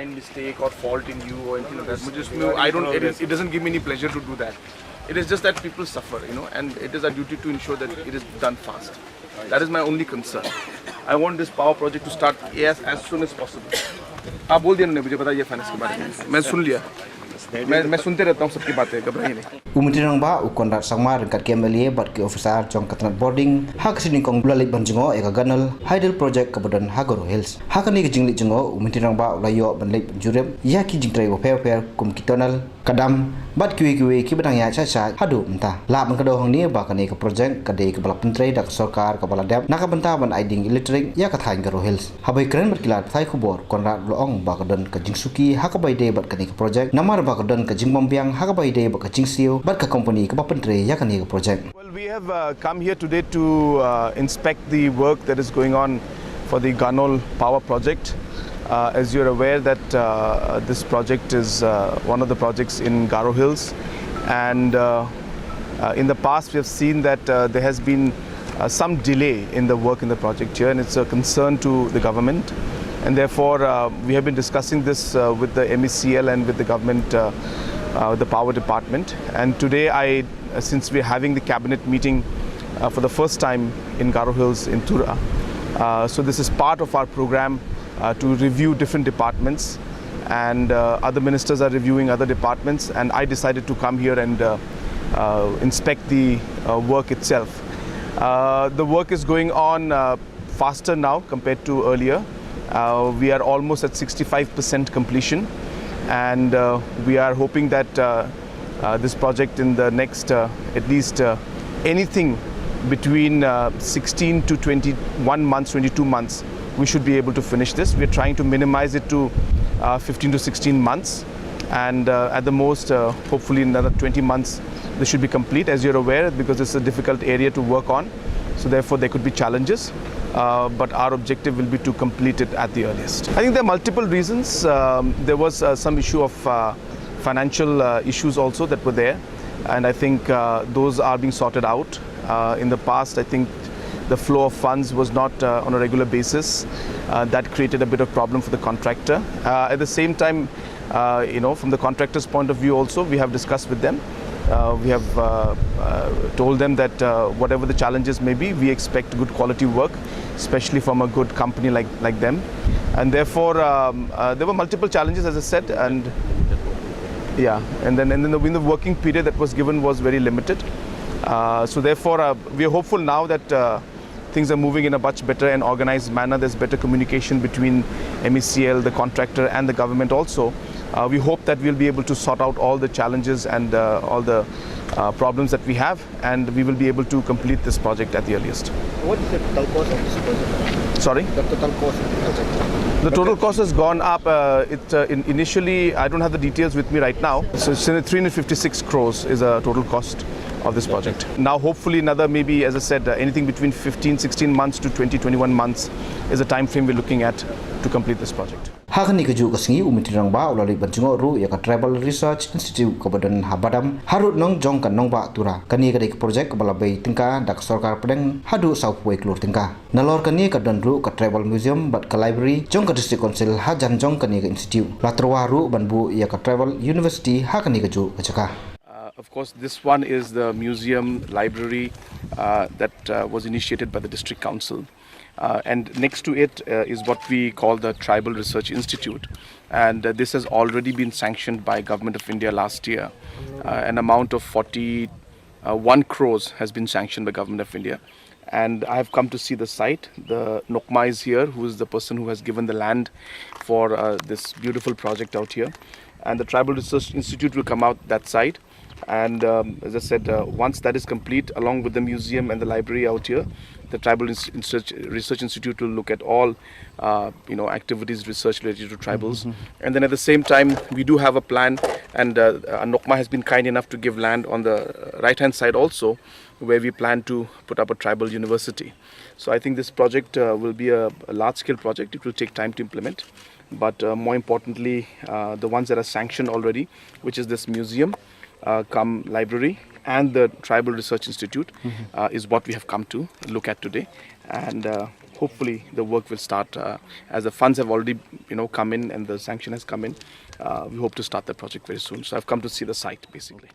find mistake or fault in you or anything like that. It doesn't give me any pleasure to do that. It is just that people suffer, and it is our duty to ensure that it is done fast. That is my only concern. I want this power project to start as soon as possible. आप बोल दिया ना मुझे बताइए finance के बारे में मैं सुन लिया मैं सुनते रहता हूँ सबकी बातें घबराइए नहीं Umitirang ba ukondar sangmar kat kemelie bat ke officer jong katnat boarding hak sini kong bulalik banjingo ega ganal hydel project kabadan hagoro hills hakani ke jingli jingo umitirang ba ulayo banlek jurem ya ki jingtrai go fair kum kitonal kadam bat kiwi ki badang ya cha hadu mta la ban kado hang ni ba kani ke project kade ke bala pentrai dak sarkar ka bala dep naka banta ban iding electric ya ka thain garo hills habai kren bat kilat thai khubor konra loong ba kadan ka jingsuki hakabai de bat kani ke project namar ba kadan ka jingbambiang hakabai de ba ka jingsio but ka company ka bapentre yakani ka project. Well, we have come here today to inspect the work that is going on for the Ganol power project. As you're aware that this project is one of the projects in Garo Hills, and in the past we have seen that there has been some delay in the work in the project here, and it's a concern to the government, and therefore we have been discussing this with the MECL and with the government, the power department. And today since we're having the cabinet meeting for the first time in Garo Hills in Tura, so this is part of our program to review different departments, and other ministers are reviewing other departments, and I decided to come here and inspect the work itself. The work is going on faster now compared to earlier. We are almost at 65% completion, and we are hoping that this project in the next at least anything between 16 to 21 months, 22 months, we should be able to finish this. We're trying to minimize it to 15 to 16 months, and at the most hopefully in another 20 months this should be complete. As you're aware, because it's a difficult area to work on, so therefore there could be challenges, but our objective will be to complete it at the earliest. I think there are multiple reasons. There was some issue of financial issues also that were there, and I think those are being sorted out. In the past, I think the flow of funds was not on a regular basis. That created a bit of problem for the contractor. At the same time, from the contractor's point of view also, we have discussed with them. We have told them that whatever the challenges may be, we expect good quality work, especially from a good company like them. And therefore, there were multiple challenges, as I said, and then the working period that was given was very limited. So therefore, we are hopeful now that things are moving in a much better and organized manner. There's better communication between MECL, the contractor, and the government also. We hope that we'll be able to sort out all the challenges and all the problems that we have, and we will be able to complete this project at the earliest. What is the total cost of this project? Sorry? The total cost of the project? The total cost has gone up. Initially, I don't have the details with me right now. So 356 crores is a total cost of this project. Now hopefully another, maybe as I said, anything between 15-16 months to 20-21 months is the time frame we're looking at to complete this project. Hakani keju kasingi umitirang ba ulali banjingo ru ya ka Tribal Research Institute kabadan habadam harut nong jong kan nong ba tura kani ka project balabai tingka dak sarkar pedeng hadu southway klur tingka nalor kani ka dan ru ka Tribal Museum bat ka library jong ka district council hajan jong kani ka institute latrwa ru banbu ya ka Tribal University hakani keju kachaka. Of course, this one is the museum library that was initiated by the district council. And next to it is what we call the Tribal Research Institute. And this has already been sanctioned by Government of India last year. An amount of 41 crores has been sanctioned by Government of India. And I have come to see the site. The Nokma is here, who is the person who has given the land for this beautiful project out here. And the Tribal Research Institute will come out that side. And as I said, once that is complete, along with the museum and the library out here, the Tribal Research Institute will look at all activities, research related to tribals. And then at the same time, we do have a plan, and Nokma has been kind enough to give land on the right-hand side also, where we plan to put up a tribal university. So I think this project will be a large-scale project. It will take time to implement. But more importantly, the ones that are sanctioned already, which is this museum, come library and the Tribal Research Institute is what we have come to look at today, and hopefully the work will start as the funds have already come in and the sanction has come in. We hope to start the project very soon. So I've come to see the site basically.